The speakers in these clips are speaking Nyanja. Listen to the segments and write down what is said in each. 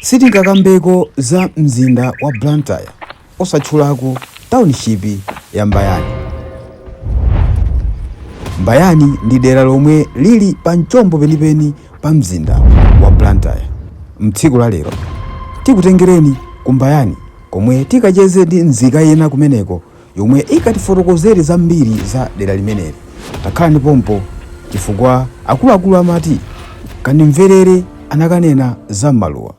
sitingakambeko za mzinda wa Blantyre osatchulako township ya Mbayani. Mbayani ndi dera lomwe lili pa mchombo penipeni pa mzinda wa Blantyre. Mtsiku la lero tikutengereni ku Mbayani komwe tikacheze ndi nzika yena kumeneko yomwe ikatifotokozere zambiri za dera limeneli. Takhalani pompo chifukwa akuluakulu amati kanimverere anakanena za maluwa.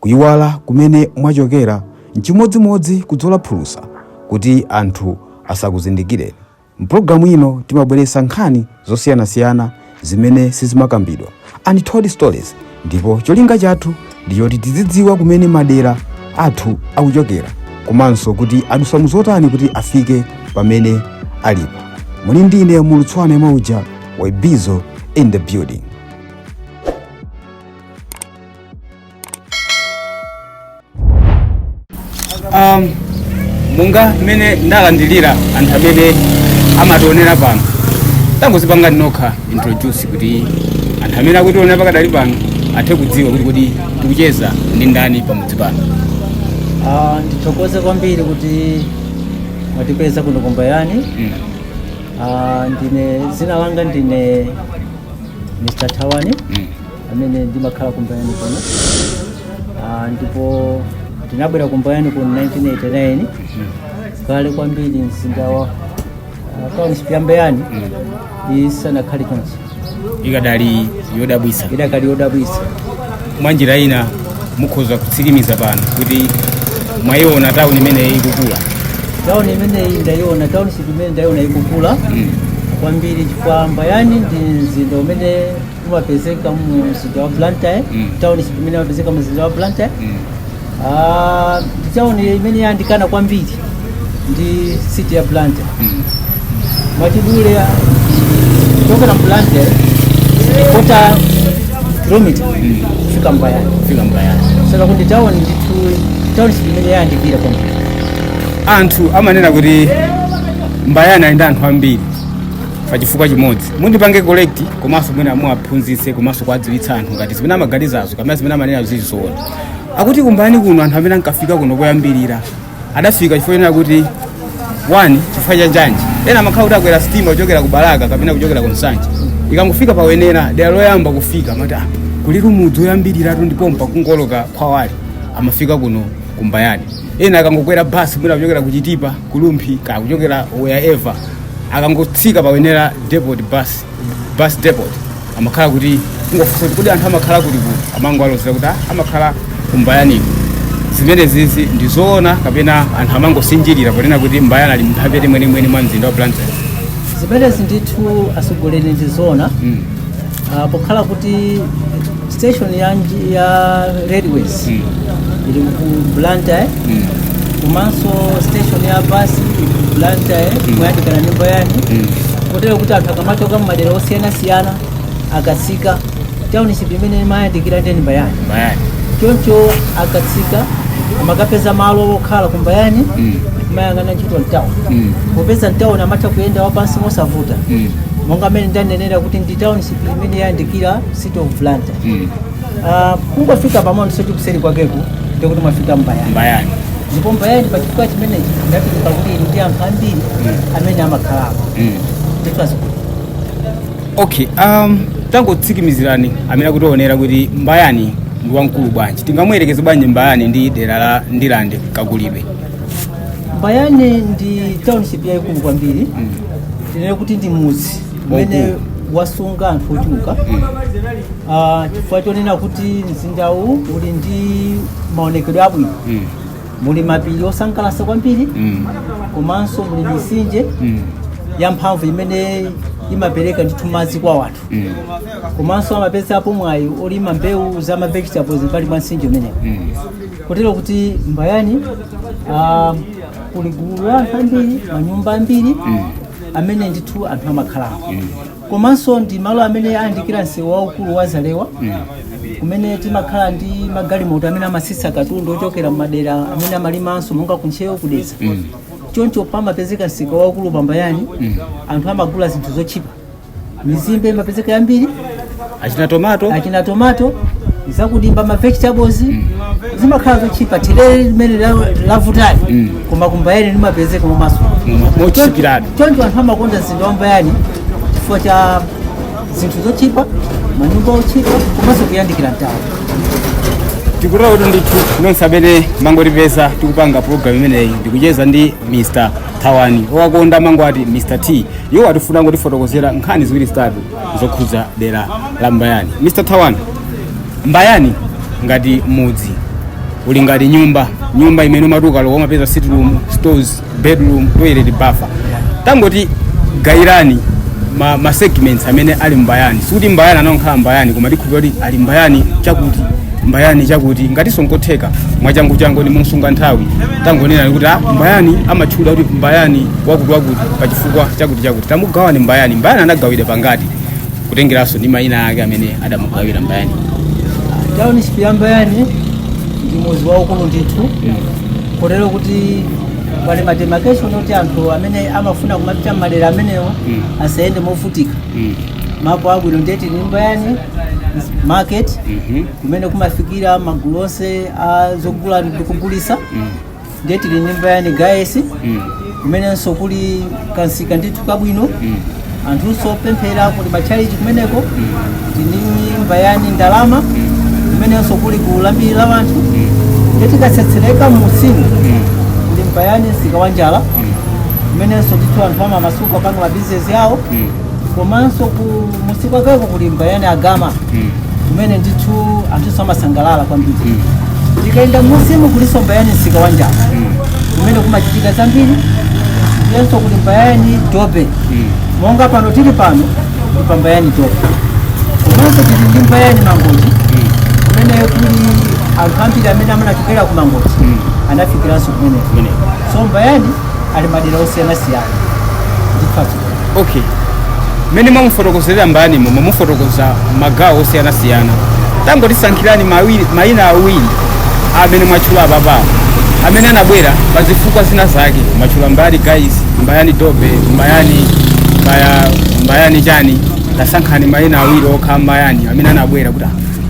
Kuyiwala kumene mwachokera nchimodzimodzi kudzola phulusa kuti anthu asakuzindikireni. Mpulogalamu ino timabweretsa nkhani zosiyanasiyana zimene sizimakambidwa, untold stories, ndipo cholinga chathu ndi choti tizidziwa kumene madera athu akuchokera komanso kuti adusa zotani kuti afike pamene alipo. Muli ndine Mulutswana Mauja wa Bizo in the building. Munga mene ndalandilira anthu amene amationera pano tangozipanga ndinokha introduce kuti anthu amene akutionera pakadali pano athe kudziwa kuti tikucheza ndi ndani pamudzi pano. Ndithokoze kwambiri kuti mwatipeza kuno ku Mbayani. Ndine zina langa ndine Mr. Thawani amene ndimakhala ku Mbayani kuno. Ndipo tinabwera ku Mbayani ku 1989 kale kwambiri mzinda wa township ya Mbayani isanakhale chonse ikadali yodabwisa. Mwanjira ina mukhoza kutsikimiza pano kuti mwayiona town imene ikukula. Town imene ndayiona, township imene ndayiona ikukula kwambiri chifukwa Mbayani ndi mzinda umene umapezeka mu mzinda wa Blantyre. Township imene umapezeka mu mzinda wa Blantyre. Town imene yandikana kwambiri ndi city ya Blantyre. Mwachidule kutoka na Blantyre 4 kilomita kufika Mbayani. Sasa kuti town ndithu township imene yandikira kwambiri. Anthu amanena kuti Mbayani ali ndi anthu ambiri pa chifukwa chimodzi. Mundipange collect komanso mwina muwaphunzitse komanso kuwadziwitsa anthu ngati zimene amaganizazo kapena zimene amanena zizoona. Akuti ku Mbayani kuno anthu amene ankafika kuno koyambirira adafika chifukwa kuti 1 chifukwa cha njanji. Ena amakhala kuti akwera stima kuchokera ku Balaka kapena kuchokera ku Nsanje. Ikangofika pawenera dera loyamba kufika amati kuli mudzi woyambirira ndipompa kungoloka khwawali amafika kuno ku Mbayani. Ena akangokwera basi mwina kuchokera ku Chitipa, Kulumphi ka kuchokera wherever akangotsika pawenera depot bus depot amakhala kuti kungofusa kuti anthu amakhala kuti amango alozera kuti amakhala ku Mbayani. Zimene zizi ndizoona kapena anthu amangosinjirira ponena kuti Mbayani ali mphepete mwenimweni mwa mzinda wa Blantyre. Zimene zindithu atsogoleri ndizoona. Pokhala kuti station ya railways ili ku Blantyre. Komanso station ya basi Blantyre mwayandikana ndi Mbayani. Kotero kuti anthu akamatoka mmadera osiyanasiyana akatsika township imene imayandikira ndi Mbayani. Choncho akatsika amakapeza malo okhala ku Mbayani mayangana ntchito town. Popeza town amatha kuyenda wapansi mosavuta. Monga amene ndanenera kuti ndi township imene yandikira city of Blantyre. Kungofika pamene sochi kuseri kwakeko ndikuti mwafika Mbayani. Ndipo Mbayani pa chifukwa chimenechi ndapita kuti ndi anthu ambiri amene amakhalako. Okay, tangotsikimizirani amene akutionera kuti Mbayani ndi wamkulu bwanji. Tingamuyerekeze bwanji Mbayani ndi dera la Ndilande Kagulidwe. Mbayani ndi township yaikulu kwambiri. Tinene kuti ndi mudzi umene wasunga anthu ochuluka. Chifukwa chonena kuti mzindawu uli ndi maonekedwe abwino. Muli mapiri osangalatsa kwambiri. Komanso muli mitsinje yamphamvu imene imapereka ndithu madzi kwa wanthu. Komanso amapezapo mwayi olima mbewu za ma vegetables pali pa mtsinje umenewo. Kotero kuti Mbayani kuli gulu la anthu ambiri, manyumba ambiri amene ndithu anthu amakhalako. Komanso ndi malo amene ayandikira msewu waukulu wa Zalewa kumene timakhala ndi magalimoto amene amasisa katundu ochokera m'madera amene amalimanso monga kuntcheu kudeza. Choncho pamapezeka msika waukulu pa Mbayani anthu amagula zinthu zochipa. Mizimbe imapezeka yambiri, achina tomato zakudimba ma vegetables zimakhala zochipa thelere limene lavutali koma kumbayani limapezeka mumaso mochipirado choncho anthu amakonda mzinda wa Mbayani chifukwa cha zinthu zochipa, manyumba ochipa komanso kuyandikira mtawo. tikutera kuti ndithu nonse amene mangotipeza tikupanga program imeneyi ndikucheza ndi Mr. Thawani owakonda mangwati Mr. T iwo atifuna ngotifotokozera nkhani ziwiri zitatu zokhuza dera la Mbayani. Mr. Thawani, Mbayani ngati mudzi uli ngati nyumba imene umatuka loko umapeza sitting room, stores, bedroom, toilet, bafa. Tangoti gairani ma segments amene ali Mbayani. Sikuti Mbayani anakhala Mbayani koma tikhupa kuti ali Mbayani chakuti ngati sonkotheka mwachangu ni musunga nthawi tangonena kuti Mbayani amatchula kuti Mbayani wakuti pachifukwa chakuti tamugawane Mbayani anagawira pangati kutengeranso ndi mayina ake amene adamugawira Mbayani. Township ya Mbayani ndi mudzi waukulu ndithu kotero kuti pali mademarcation oti anthu amene amafuna kumapita madera amenewo asayende movutika. Mapo abwino ndeti ni Mbayani market kumene kumafikira magulu onse azogula ndikugulisa ndeti ni Mbayani guys kumenenso kuli kansika ndithu kabwino anthu opemphera kuti macharity kumeneko ndi Mbayani ndalama kumenenso kuli kulambira la anthu ndeti kasetsereka musimu ndi Mbayani msika wa njala kumenenso ndithu anthu amamasuka panga ma business yawo komanso ku musika kako kuli Mbayani agama kumene ndithu anthu amasangalala kwambiri. Tikaenda musimu kuliso Mbayani msika wa njala kumene kumachitika zambiri yenso kuli Mbayani dobe monga pano tili pano pa Mbayani dobe komanso tili ndi Mbayani mangochi kumene kuli anthu ambiri amene amanachokera ku mangochi anafikiranso kumene. So Mbayani ali madera osiyanasiyana ndipatso. Okay, mene mwamufotokozera Mbayani mwamufotokoza magawo osiyanasiyana tango tisankhirani mayina awiri amene mwachula ababa amene anabwera pazifukwa zina zake mwachula Mbayani guys, Mbayani dobe, Mbayani chani tasankhani mayina awiri okha Mbayani amene anabwera kuti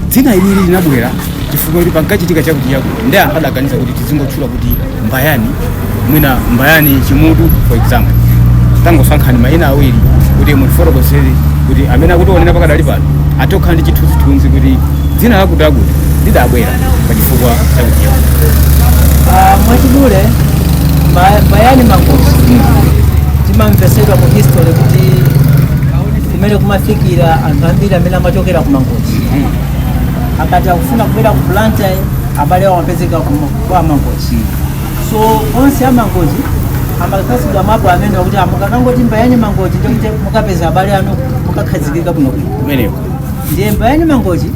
dzina ili linabwera chifukwa kuti pankachitika chakuti ndi anthu adaganiza kuti tizingotchula kuti Mbayani mwina Mbayani chimutu for example. Tangosankhani mayina awiri kuti mutifotokozere kuti amene akutionera pakadali pano atokhala ndi chithunzithunzi kuti dzina lakuti lidabwera pachifukwa chakuti mwachidule Mbayani mangochi timamvesedwa mu history kuti kumene kumafikira anthu ambiri amene amachokera ku mangochi akati akufuna kubwera ku Blantyre abale awo amapezeka kwa mangochi. So onse amangochi amakasidwa mapo amene kuti mukakangoti Mbayani mangochi ndikuti mukapeza abale anu mukakhazikika bwino kumeneko. Ndiye Mbayani mangochi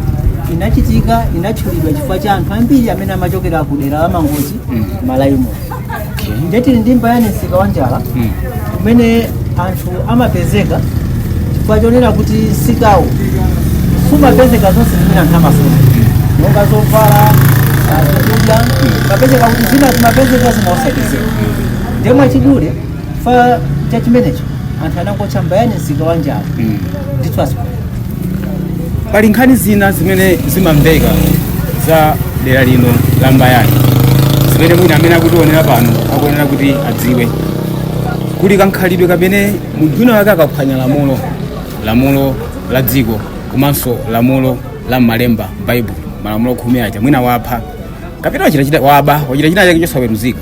inatchulidwa chifukwa cha anthu ambiri amene amachokera ku dera la mangochi malaimo. Ndeti ndi Mbayani msika wa njala kumene anthu amapezeka chifukwa chonena kuti msikawo sumapezeka zonse zimene anthu amafuna monga zovala zokudya mapezeka kuti zina zimapezeka zinaosapezeka. Ndiye mwachidule fa cha chimenecho anthu anangotcha Mbayani msika wa njala ndithu asipo. Pali nkhani zina zimene zimamveka za dera lino la Mbayani zimene mwina amene akutionera pano akuyenera kuti adziwe. Kuli kankhalidwe kamene munthu wina wake akaphwanya lamulo la dziko komanso lamulo la malemba Bible malamulo khumi aja mwina wapha kapena wachita china chake chosaweruzika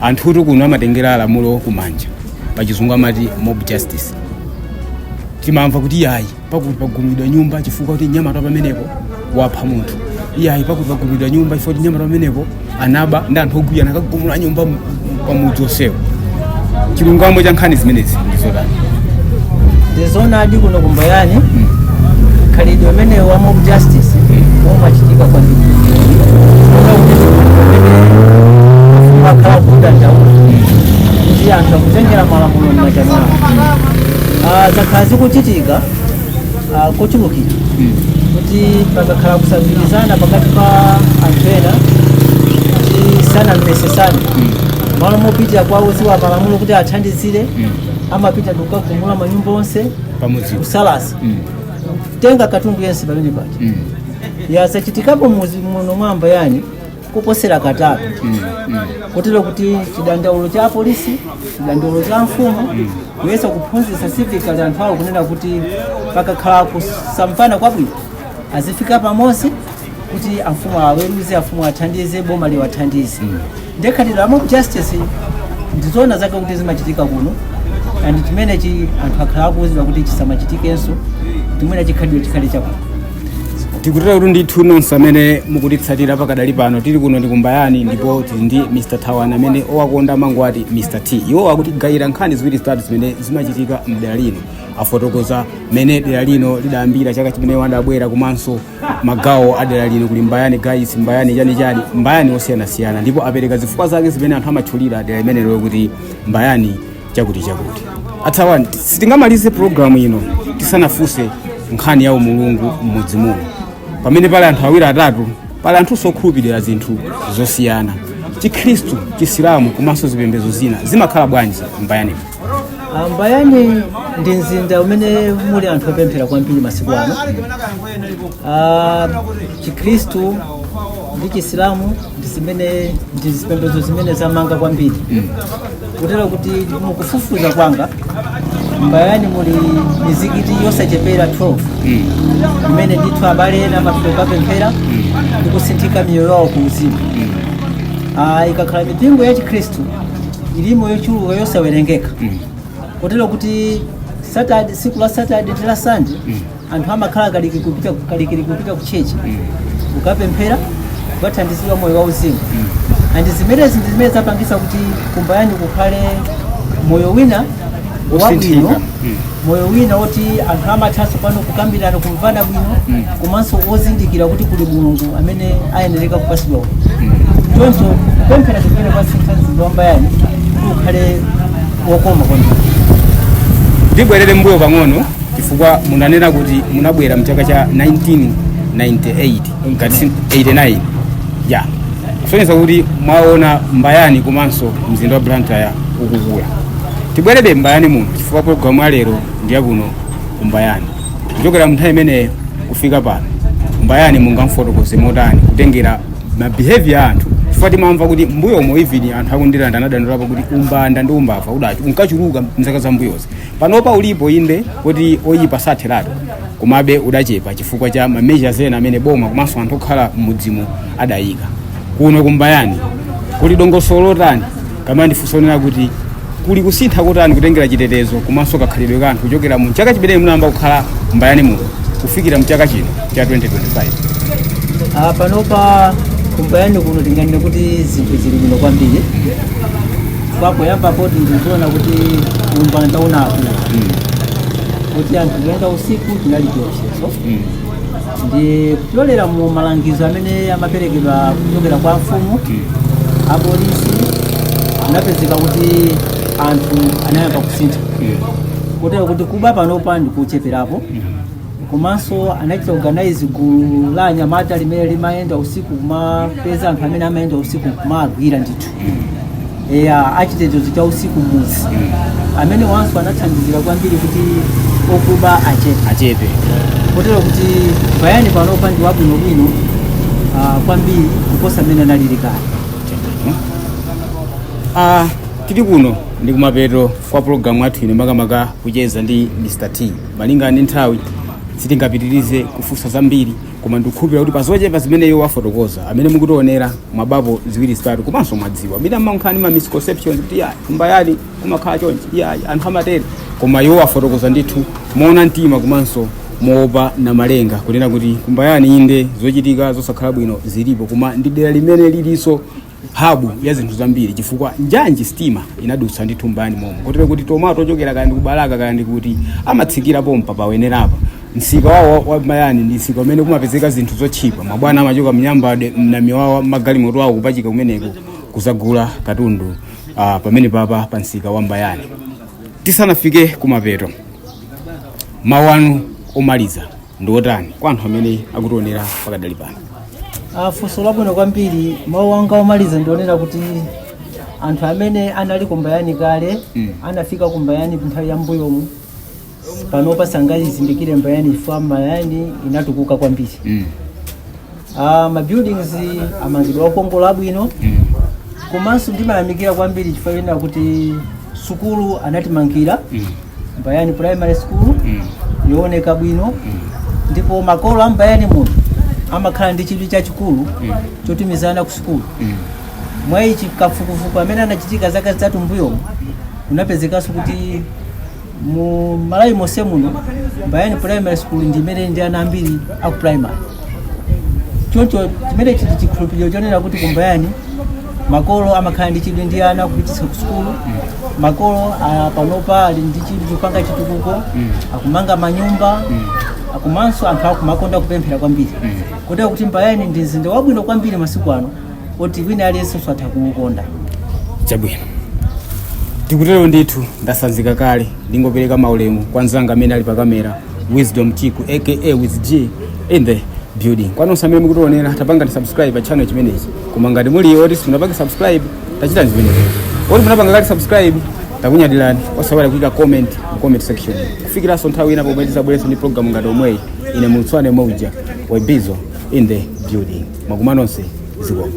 anthu kuno amatengera lamulo kumanja pachizungu amati mob justice. Timamva kuti yayi pakuti pagumidwa nyumba chifukwa kuti nyamata pamenepo wapha munthu, yayi pakuti pagumidwa nyumba chifukwa kuti nyamata pamenepo anaba ndi anthu ogwiyana akagumula nyumba pamudzi onsewo. Chilungamo cha nkhani zimenezi ndizotani? Ndizona adi kuno ku Mbayani khalidwe amene wa mob justice umachitika kwambiri. Makhala kuda ndawo ndi anthu akutengera malamulo m'manja mwawo. Zakhazi kuchitika kochulukira kuti pakakhala kusagwirizana pakati pa anthu ena kuti sanamvesesane malo mopitira kwawo ziwa malamulo kuti athandizire amapita kukagumula manyumba onse pamudzi kusalasa tenga katundu yense pamene paja yasachitikapo muno mwa Mbayani kuposera katatu kotero kuti chidandaulo cha polisi, chidandaulo cha mfumu kuyesa kuphunzitsa civically anthu awo kunena kuti pakakhala kusamvana kwabwino azifika pamodzi kuti amfumu aweruze, amfumu athandize, boma liwathandize. Ndekhalidwe la mob justice ndizoona zake kuti zimachitika kuno and chimenechi anthu akhala akuwuzidwa kuti chisamachitikenso, timwena chikhalidwe chikhale chakuno. Tikutera kuti ndithu nonse amene mukutitsatira pakadali pano tili kuno ndi Kumbayani, ndipo tili ndi Mr. Thawana amene owakonda mangu ati Mr. T. Iwo akutigayira nkhani ziwiri zitatu zimene zimachitika mdera lino, afotokoza mene dera lino lidayambira chaka chimene wadabwera, komanso magawo a dera lino kuli Mbayani guys, Mbayani chani, Mbayani osiyanasiyana, ndipo apereka zifukwa zake zimene anthu amatchulira dera limenelo kuti Mbayani chakuti. Athawana, sitingamalize programu ino tisanafunse nkhani ya umulungu mmodzi muno. Pamene pali anthu awiri atatu, pali anthu sokhulupirira zinthu zosiyana. Chikhristu, Chisilamu komanso zipembedzo zina zimakhala bwanji Mbayani? Mbayani ndi mzinda umene muli anthu opemphera kwambiri masiku ano. Chikhristu ndi Chisilamu ndi zipembedzo zimene zamanga kwambiri. Kutero kuti mukufufuza kwanga Mbayani muli mizikiti yosachepera 12 imene ndithu abale ena amafika kupemphera ndi kusinthika miyoyo yawo ku uzimu. Ikakhala mipingo ya Chikhristu ilimo yochuluka yosawerengeka. Kutero kuti siku la Saturday ndi la Sunday anthu amakhala kalikili kupita ku chechi kukapemphera, kukathandizidwa moyo wa uzimu. And zimene zapangisa kuti Kumbayani kukhale moyo wina wabwino, moyo wina woti anthu amathanso pano kukambirana, kumvana bwino, komanso ozindikira kuti kuli Mulungu amene ayenereka kupasidwa. Choncho kupemphera chimene kwa St. wa Mbayani kukhale wokoma kwambiri. Ndibwerere mbuyo pang'ono chifukwa munanena kuti munabwera mchaka cha 1998 ngati 89 ya kusonyeza kuti mwaona Mbayani komanso mzinda wa Blantyre ukukula. Tibwerebe Mbayani muno chifukwa programu ya lero ndi yakuno Kumbayani. Kuchokera mu nthawi imene kufika pano Mbayani mungamfotokoze motani kutengera ma behavior anthu, chifukwa timamva kuti mbuyo omwe even anthu akundilanda anadandaulapo kuti umbanda ndi umbava udachi unkachuluka mzaka za mbuyozi. Panopa ulipo inde kuti oyipa satheratu komabe udachepa chifukwa cha ma measures ena amene boma komanso anthu okhala m'mudzimo adayika. Kuno Kumbayani kuli dongosolo tani kama ndifunsa kuti kuli kusintha kotani kutengera chitetezo komanso kakhalidwe kanthu kuchokera mu chaka chimene munayamba kukhala Mbayani muno kufikira mu chaka chino cha 2025? Panopa Kumbayani kuno tinganene kuti zinthu zili bwino kwambiri. Poyamba poti ndizoona kuti umbanda unakula. Kuti anthu kuyenda usiku tinali chiopsezo. Ndi kutolera mu malangizo amene amaperekedwa kuchokera kwa mfumu, apolisi, anapezeka kuti anthu anayamba kusintha. Kutero kuti kuba panopa ndikucheperapo. Komanso anachita organize gulu la anyamata limene limayenda usiku kumapeza anthu amene amayenda usiku kumagwira ndithu. Achitetezo cha usiku muzi amene wanso anathandizira kwambiri kuti okuba achepe. Kutero kuti Mbayani panopa ndi wabwinobwino kwambiri kuposa amene analili kale. Tili kuno ndi kumapeto kwa programu yathu ino makamaka kucheza ndi Mr. T. Malinga ndi nthawi sitingapitirize kufunsa zambiri, koma ndikukhulupirira kuti pazochepa zimene iwo wafotokoza amene mukutionera mababu ziwiri zitatu komanso mwadziwa mina mankhani ma misconceptions kuti Mbayani kumakhala chonchi anthu amatere, koma iwo wafotokoza ndithu moona mtima komanso moopa na malenga kunena kuti Kumbayani inde zochitika zosakhala bwino zilipo, koma ndi dera limene lilinso habu ya zinthu zambiri chifukwa njanji stima inadutsa ndithu Mbayani momwe. Kotero kuti tomato ochokera kandi kubalaka kandi kuti amatsikira pompa pawenerapa. Msika wa Mbayani ndi msika umene kumapezeka zinthu zochipa. Mabwana amachoka mnyamba na miwawa magalimoto awo kupachika kumeneko kuzagula katundu pamene papa pa msika wa Mbayani. Tisanafike kumapeto, mawanu omaliza ndiotani kwa anthu amene akutionera pakadali pano? Funso labwino kwambiri. Mawu anga omaliza ndionera kuti anthu amene anali Kumbayani kale anafika Kumbayani nthawi ya mbuyomu panopa sangalizindikire Mbayani ifwa Mbayani inatukuka kwambiri. ma buildings amangidwa okongola abwino komanso ndimayamikira kwambiri chifukwa kuti sukulu anatimangira Mbayani Primary School yooneka bwino ndipo makolo a Mbayani muno amakhala ndi chidwi chachikulu chotumizana ku sukulu mwa ichi kafukufuku amene anachitika zaka zitatu mbuyo kunapezekanso kuti mu Malawi monse muno Mbayani Primary School ndi imene ndi ana ambiri aku primary choncho chimene chiti chikhulupiriro chonena kuti ku Mbayani makolo amakhala ndi chidwi ndi ana kupititsa ku sukulu makolo panopa ali ndi chidwi chopanga chitukuko akumanga manyumba akumanso anthu akumakonda kupemphera kwambiri kotero kuti Mbayani ndi mzinda wabwino kwambiri masiku ano oti wina aliyense atha kuukonda chabwino tikutero ndithu ndasanzika kale ndingopereka maulemu kwa nzanga amene ali pa kamera Wisdom Chiku aka with G in the building kwanonse amene mukutionera tapanga subscribe pa channel chimenechi koma ngati muli oti simunapanga subscribe tachitani zimenezi oti munapanga kale subscribe takunyadirani osawala kuika comment mu comment section kufikiranso nthawi ina pomwe tizabweretsa ndi program ngati omweyi ine Mulitswane Mauja Webizo in the building makumanonse zikomo.